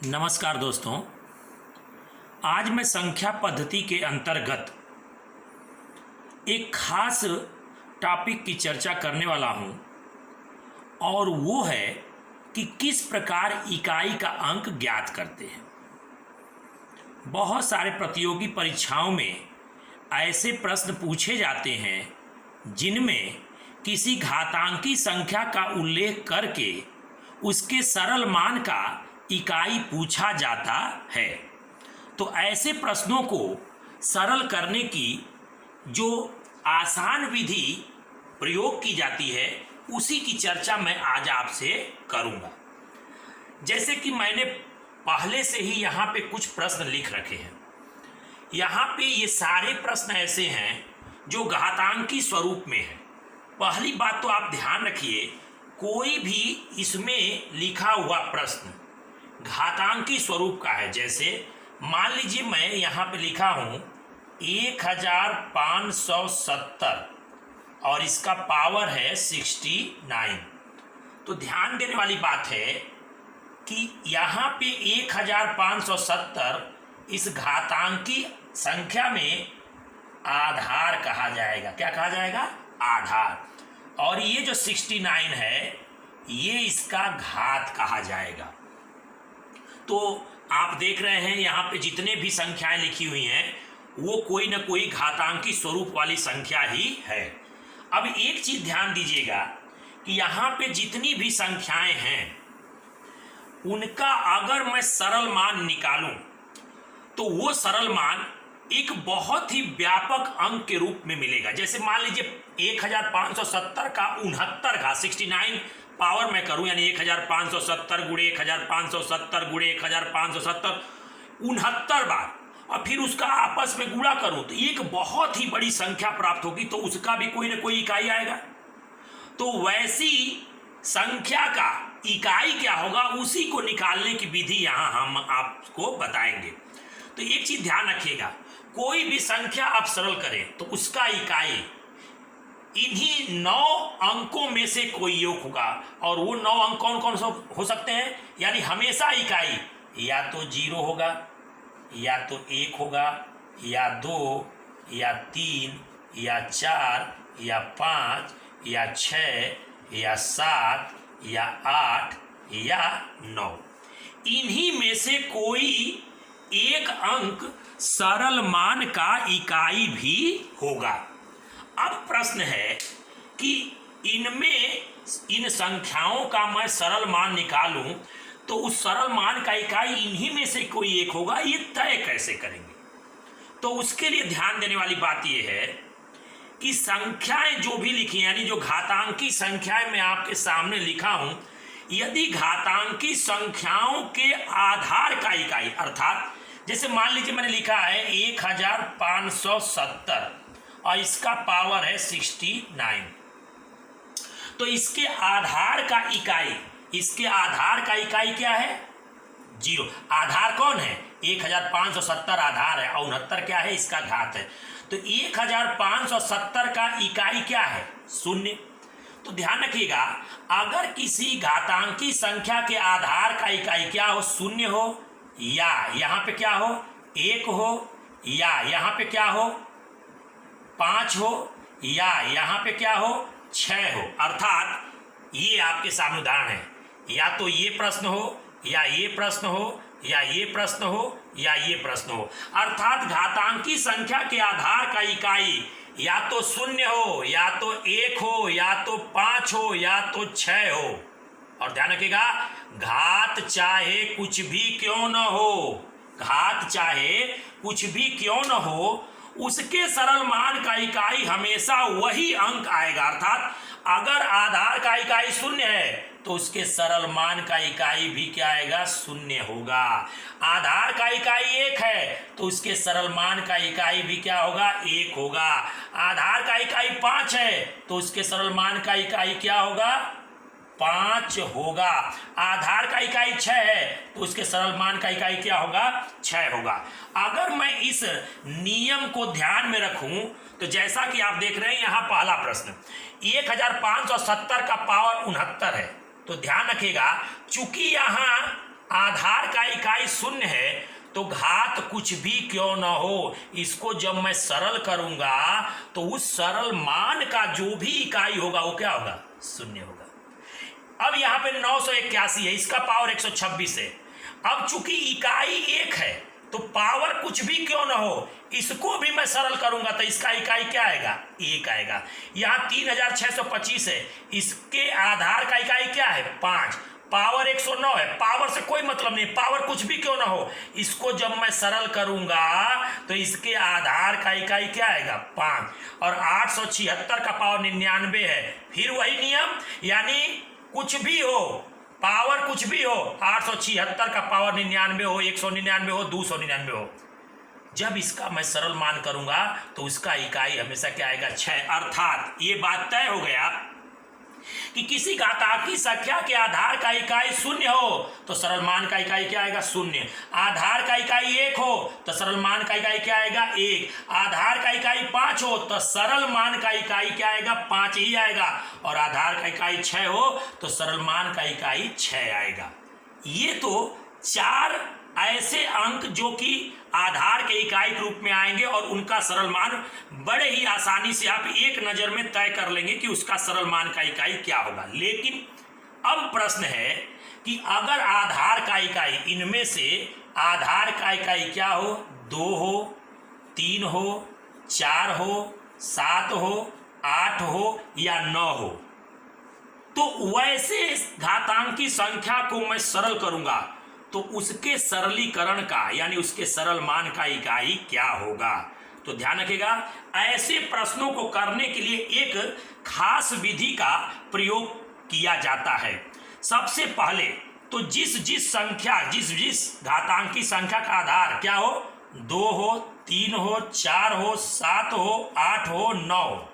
नमस्कार दोस्तों। आज मैं संख्या पद्धति के अंतर्गत एक खास टॉपिक की चर्चा करने वाला हूं और वो है कि किस प्रकार इकाई का अंक ज्ञात करते हैं। बहुत सारे प्रतियोगी परीक्षाओं में ऐसे प्रश्न पूछे जाते हैं जिनमें किसी घातांकी संख्या का उल्लेख करके उसके सरल मान का इकाई पूछा जाता है। तो ऐसे प्रश्नों को सरल करने की जो आसान विधि प्रयोग की जाती है उसी की चर्चा मैं आज आपसे करूंगा। जैसे कि मैंने पहले से ही यहाँ पे कुछ प्रश्न लिख रखे हैं। यहाँ पे ये सारे प्रश्न ऐसे हैं जो घातांकी स्वरूप में है। पहली बात तो आप ध्यान रखिए, कोई भी इसमें लिखा हुआ प्रश्न घातांकी स्वरूप का है। जैसे मान लीजिए मैं यहाँ पे लिखा हूँ 1570 और इसका पावर है 69। तो ध्यान देने वाली बात है कि यहाँ पे 1570 इस घातांकी संख्या में आधार कहा जाएगा। क्या कहा जाएगा? आधार। और ये जो 69 है ये इसका घात कहा जाएगा। तो आप देख रहे हैं यहाँ पे जितने भी संख्याएं लिखी हुई हैं वो कोई ना कोई घातांकी स्वरूप वाली संख्या ही है। अब एक चीज ध्यान दीजिएगा कि यहाँ पे जितनी भी संख्याएं हैं उनका अगर मैं सरल मान निकालूं तो वो सरल मान एक बहुत ही व्यापक अंक के रूप में मिलेगा। जैसे मान लीजिए 1570 का 69 घात 69 पावर में करूं, यानी 1570 गुणे 1570 गुणे 1570 69 बार और फिर उसका आपस में गुणा करूं तो एक बहुत ही बड़ी संख्या प्राप्त होगी। तो उसका भी कोई ना कोई इकाई आएगा। तो वैसी संख्या का इकाई क्या होगा उसी को निकालने की विधि यहां हम आपको बताएंगे। तो एक चीज ध्यान रखिएगा, कोई भी संख्या आप सरल करें तो उसका इकाई इन्हीं 9 अंकों में से कोई योग होगा। और वो 9 अंक कौन कौन से हो सकते हैं? यानी हमेशा इकाई या तो 0 होगा, या तो 1 होगा, या 2, या 3, या 4, या 5, या 6, या 7, या 8, या 9। इन्हीं में से कोई एक अंक सरल मान का इकाई भी होगा। अब प्रश्न है कि इनमें इन संख्याओं का मैं सरल मान निकालूं तो उस सरल मान का इकाई इन्हीं में से कोई एक होगा, ये तय कैसे करेंगे? तो उसके लिए ध्यान देने वाली बात यह है कि संख्याएं जो भी लिखी यानी जो घातांकी संख्याएं मैं आपके सामने लिखा हूं, यदि घातांकी संख्याओं के आधार का इकाई अर्थात जैसे मान लीजिए मैंने लिखा है 1570 और इसका पावर है 69, तो इसके आधार का इकाई क्या है? 0। आधार कौन है? 1570 आधार है और 69 क्या है? इसका घात है। तो 1570 का इकाई क्या है? 0। तो ध्यान रखिएगा, अगर किसी घातांकी संख्या के आधार का इकाई क्या हो? 0 हो, या यहां पे क्या हो? 1 हो, या यहां पे क्या हो? 5 हो, या यहां पे क्या हो? 6 हो। अर्थात ये आपके सामने उदाहरण है, या तो ये प्रश्न हो, या ये प्रश्न हो, या ये प्रश्न हो, या ये प्रश्न हो। अर्थात घातांकी संख्या के आधार का इकाई या तो 0 हो, या तो 1 हो, या तो 5 हो, या तो 6 हो। और ध्यान रखिएगा, घात चाहे कुछ भी क्यों न हो, घात चाहे कुछ भी क्यों न हो, उसके सरल मान का इकाई हमेशा वही अंक आएगा। अर्थात अगर आधार का इकाई 0 है तो उसके सरल मान का इकाई भी क्या आएगा? 0 होगा। आधार का इकाई 1 है तो उसके सरल मान का इकाई भी क्या होगा? 1 होगा। आधार का इकाई 5 है तो उसके सरल मान का इकाई क्या होगा? 5 होगा। आधार का इकाई 6 है तो उसके सरल मान का इकाई क्या होगा? 6 होगा। अगर मैं इस नियम को ध्यान में रखूं तो जैसा कि आप देख रहे हैं यहां पहला प्रश्न 1570 का पावर 69 है। तो ध्यान रखिएगा, चूंकि यहां आधार का इकाई शून्य है तो घात कुछ भी क्यों न हो, इसको जब मैं सरल करूंगा तो उस सरल मान का जो भी इकाई होगा वो क्या होगा, शून्य होगा। अब यहां पे 981 है, इसका पावर 126 है। अब चूंकि इकाई एक है तो पावर कुछ भी क्यों ना हो, इसको भी मैं सरल करूंगा तो इसका इकाई क्या आएगा, एक आएगा। यहां 3625 है, इसके आधार का इकाई क्या है, 5, पावर 109 है, पावर से कोई मतलब नहीं, पावर कुछ भी क्यों ना हो, इसको जब मैं सरल करूंगा तो इसके आधार का इकाई क्या आएगा, 5। और 876 का पावर 99 है, फिर वही नियम, यानी कुछ भी हो, पावर कुछ भी हो, 876 का पावर 99 हो, 199 हो, 299 हो, जब इसका मैं सरल मान करूंगा तो उसका इकाई हमेशा क्या आएगा, 6। अर्थात ये बात तय हो गया कि किसी घातांकी संख्या के आधार का इकाई शून्य हो तो सरल मान का इकाई क्या आएगा, शून्य। आधार का इकाई 1 हो तो सरल मान का इकाई क्या आएगा, 1। आधार का इकाई 5 हो तो सरल मान का इकाई क्या आएगा, 5 ही आएगा। और आधार का इकाई 6 हो तो सरल मान का इकाई 6 आएगा। ये तो 4 ऐसे अंक जो कि आधार के इकाई के रूप में आएंगे और उनका सरल मान बड़े ही आसानी से आप एक नजर में तय कर लेंगे कि उसका सरल मान का इकाई क्या होगा। लेकिन अब प्रश्न है कि अगर आधार का इकाई, इनमें से आधार का इकाई क्या हो, 2 हो, 3 हो, 4 हो, 7 हो, 8 हो या 9 हो, तो वैसे घातांकी संख्या को मैं सरल करूंगा तो उसके सरलीकरण का यानी उसके सरल मान का इकाई क्या होगा। तो ध्यान रखिएगा, ऐसे प्रश्नों को करने के लिए एक खास विधि का प्रयोग किया जाता है। सबसे पहले तो जिस संख्या, जिस घातांकी संख्या का आधार क्या हो, 2 हो, 3 हो, 4 हो, 7 हो, 8 हो, 9,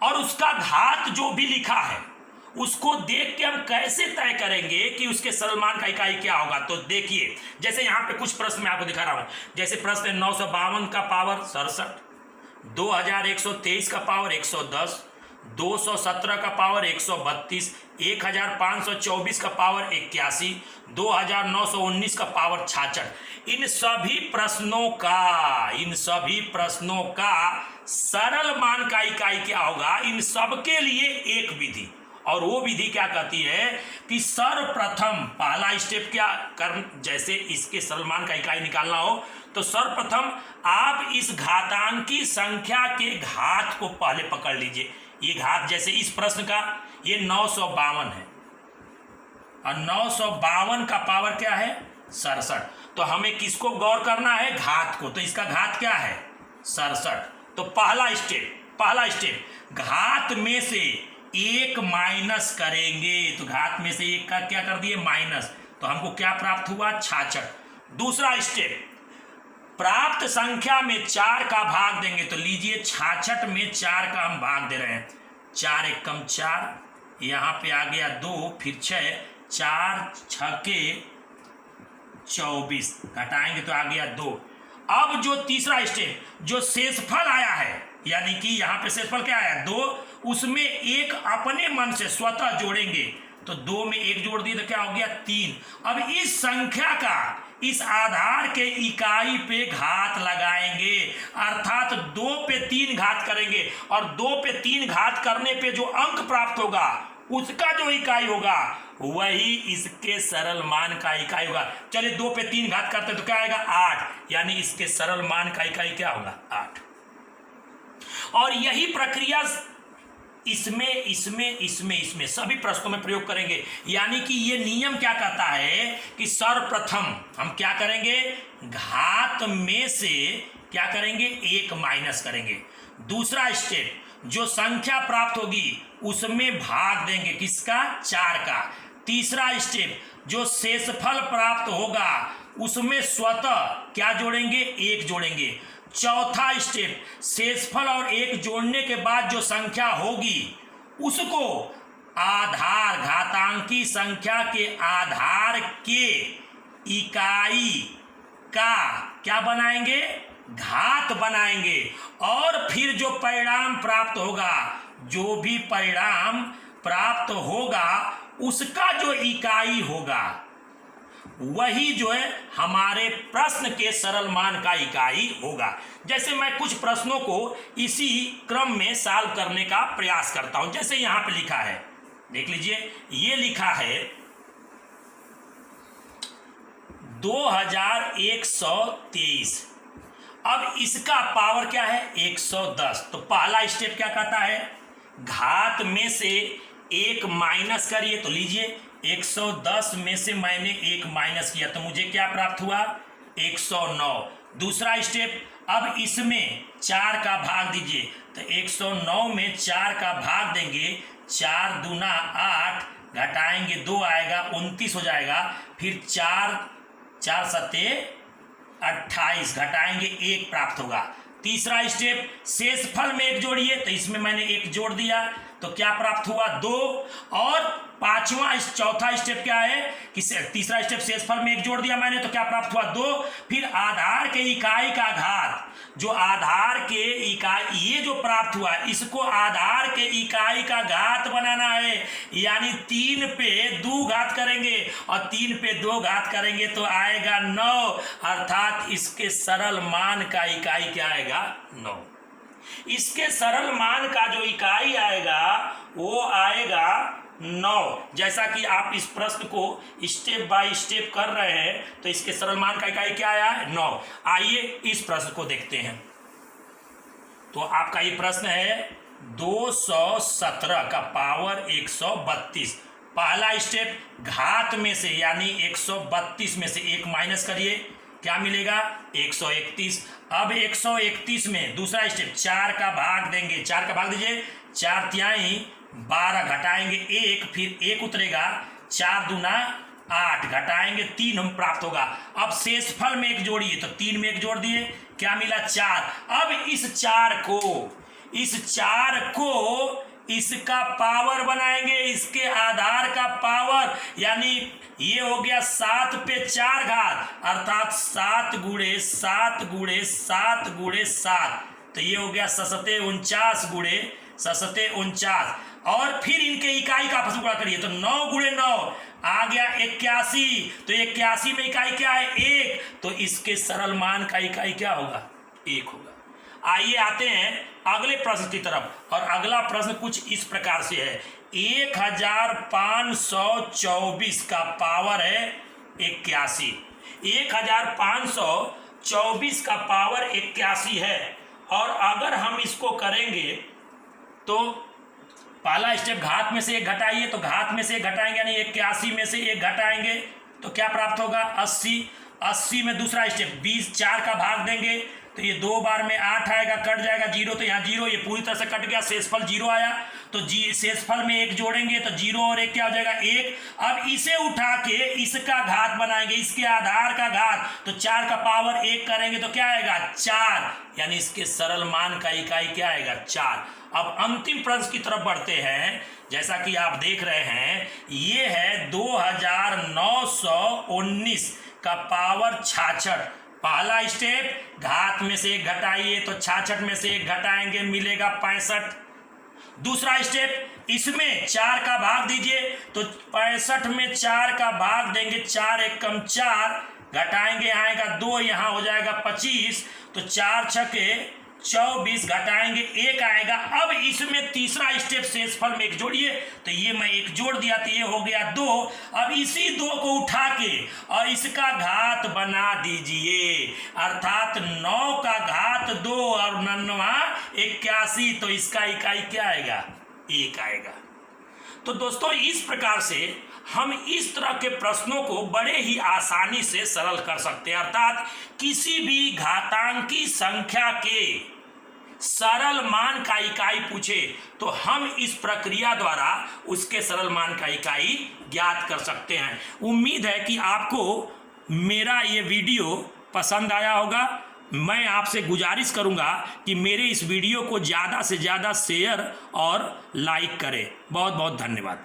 और उसका घात जो भी लिखा है उसको देख के हम कैसे तय करेंगे कि उसके सरल मान का इकाई क्या होगा। तो देखिए, जैसे यहाँ पे कुछ प्रश्न मैं आपको दिखा रहा हूं। जैसे प्रश्न 952 का पावर 67, 2123 का पावर 110, 217 का पावर 132, 1524 का पावर 81, 2919 का पावर 66। इन सभी प्रश्नों का सरल मान का इकाई क्या होगा, इन सब के लिए एक विधि, और वो विधि क्या कहती है कि सर्वप्रथम पहला स्टेप क्या कर, जैसे इसके सरल मान का इकाई निकालना हो तो सर्वप्रथम आप इस घातांकी संख्या के घात को पहले पकड़ लीजिए। ये घात, जैसे इस प्रश्न का ये 952 है और 952 का पावर क्या है, 67। तो हमें किसको गौर करना है, घात को। तो इसका घात क्या है, 67। तो पहला स्टेप घात में से 1 माइनस करेंगे। तो घात में से 1 का क्या कर दिए, माइनस, तो हमको क्या प्राप्त हुआ, 66। दूसरा स्टेप, प्राप्त संख्या में 4 का भाग देंगे। तो लीजिए 66 में 4 का हम भाग दे रहे हैं, 4 एकम 4, यहां पे आ गया 2, फिर 6, 4 6 24, घटाएंगे तो आ गया 2। अब जो तीसरा स्टेप, जो शेषफल आया है, यानी कि यहां पे शेषफल क्या आया, 2, उसमें 1 अपने मन से स्वतः जोड़ेंगे। तो 2 में 1 जोड़ दिए तो क्या हो गया, 3। अब इस संख्या का इस आधार के इकाई पे घात लगाएंगे, अर्थात 2 पे 3 घात करेंगे, और 2 पे 3 घात करने पे जो अंक प्राप्त होगा उसका जो इकाई होगा वही इसके सरल मान का इकाई होगा। चलिए 2 पे 3 घात करते तो क्या आएगा, 8, यानी इसके सरल मान का इकाई क्या होगा, 8। और यही प्रक्रिया इसमें सभी प्रश्नों में प्रयोग करेंगे। यानी कि ये नियम क्या कहता है कि सर्वप्रथम हम क्या करेंगे, घात में से क्या करेंगे, 1 माइनस करेंगे। दूसरा स्टेप, जो संख्या प्राप्त होगी उसमें भाग देंगे, किसका, 4 का। तीसरा स्टेप, जो शेषफल प्राप्त होगा उसमें स्वतः क्या जोड़ेंगे, 1 जोड़ेंगे। चौथा स्टेप, शेषफल और 1 जोड़ने के बाद जो संख्या होगी उसको आधार, घातांकी संख्या के आधार के इकाई का क्या बनाएंगे, घात बनाएंगे। और फिर जो परिणाम प्राप्त होगा, जो भी परिणाम प्राप्त होगा उसका जो इकाई होगा वही जो है हमारे प्रश्न के सरल मान का इकाई होगा। जैसे मैं कुछ प्रश्नों को इसी क्रम में सॉल्व करने का प्रयास करता हूं। जैसे यहां पे लिखा है, देख लीजिए, ये लिखा है 2123। अब इसका पावर क्या है? 110। तो पहला स्टेप क्या कहता है? घात में से एक माइनस करिए। तो लीजिए 110 में से मैंने एक माइनस किया तो मुझे क्या प्राप्त हुआ? 109। दूसरा स्टेप, अब इसमें 4 का भाग दीजिए। तो 109 में 4 का भाग देंगे, 4 दूना 8, घटाएंगे 2 आएगा 29 हो जाएगा। फिर 4 सत्ते 28, घटाएंगे 1 प्राप्त होगा। तीसरा स्टेप, शेषफल में 1 जोड़िए। तो इसमें मैंने 1 जोड़ दिया तो क्या प्राप्त हुआ? 2। और चौथा स्टेप क्या है कि तीसरा स्टेप शेषफल में 1 जोड़ दिया मैंने तो क्या प्राप्त हुआ? 2। फिर आधार के इकाई का घात, जो आधार के इकाई ये जो प्राप्त हुआ इसको आधार के इकाई का घात बनाना है, यानी 3 पे 2 घात करेंगे और 3 पे 2 घात करेंगे तो आएगा 9, अर्थात इसके सरल मान का इकाई क्या आएगा? 9। इसके सरल मान का जो इकाई आएगा वो आएगा 9। जैसा कि आप इस प्रश्न को स्टेप बाय स्टेप कर रहे हैं तो इसके सरल मान का इकाई क्या आया है? 9। आइए इस प्रश्न को देखते हैं। तो आपका ये प्रश्न है 217 का पावर 132। पहला स्टेप, घात में से यानी 132 में से 1 माइनस करिए, क्या मिलेगा? 131। अब 131 में दूसरा स्टेप, 4 का भाग देंगे। 4 का भाग दीजिए, 4 तिहाई 12, घटाएंगे 1, फिर 1 उतरेगा, 4 दूना 8, घटाएंगे 3 हम प्राप्त होगा। अब शेषफल में 1 जोड़िए। तो 3 में 1 जोड़ दिए, क्या मिला? 4। अब इस 4 को इसका पावर बनाएंगे, इसके आधार का पावर, यानी ये हो गया 7 पे 4 घात, अर्थात 7 गुणे 7 गुणे 7 गुणे 7। तो ये हो गया 7 गुणे 49। और फिर इनके इकाई का आपस में गुणा करिए। तो 9 गुणे 9 आ गया 81। तो 81 में इकाई क्या है? 1। तो इसके सरल मान का इकाई क्या होगा? 1 होगा। आइए आते हैं अगले प्रश्न की तरफ। और अगला प्रश्न कुछ इस प्रकार से है, 1524 का पावर है 81। 1524 का पावर 81 है। और अगर हम इसको करेंगे तो पहला स्टेप, घात में से 1 घटाइए। तो घात में से 1 घटाएंगे यानी 81 में से 1 घटाएंगे तो क्या प्राप्त होगा? 80। 80 में दूसरा स्टेप, 20, 4 का भाग देंगे तो ये 2 बार में 8 आएगा, कट जाएगा 0, तो यहाँ 0, ये पूरी तरह से कट गया, शेषफल 0 आया। तो शेषफल में 1 जोड़ेंगे तो 0 और 1 क्या हो जाएगा? 1। अब इसे उठा के इसका घात बनाएंगे, इसके आधार का घात। तो 4 का पावर 1 करेंगे तो क्या आएगा? 4, यानी इसके सरल मान का इकाई क्या आएगा? 4। अब अंतिम प्रश्न की तरफ बढ़ते हैं। जैसा कि आप देख रहे हैं, ये है 2919 का पावर 66। पहला स्टेप, घात में से 1 घटाइए। तो 66 में से 1 घटाएंगे, मिलेगा 65। दूसरा स्टेप, इसमें 4 का भाग दीजिए। तो 65 में 4 का भाग देंगे, 4 एकम 4, घटाएंगे आएगा 2, यहाँ हो जाएगा 25। तो 4 छके 24, घटाएंगे 1 आएगा। अब इसमें तीसरा स्टेप, शेषफल में 1 जोड़िए। तो ये मैं 1 जोड़ दिया तो ये हो गया 2। अब इसी 2 को उठा के और इसका घात बना दीजिए, अर्थात 9 का घात 2 और 9 81। तो इसका इकाई क्या आएगा? 1 आएगा। तो दोस्तों इस प्रकार से हम इस तरह के प्रश्नों को बड़े ही आसानी से सरल कर सकते हैं, अर्थात किसी भी घातांकी संख्या के सरल मान का इकाई पूछे तो हम इस प्रक्रिया द्वारा उसके सरल मान का इकाई ज्ञात कर सकते हैं। उम्मीद है कि आपको मेरा ये वीडियो पसंद आया होगा। मैं आपसे गुजारिश करूंगा कि मेरे इस वीडियो को ज़्यादा से ज़्यादा शेयर और लाइक करें। बहुत बहुत धन्यवाद।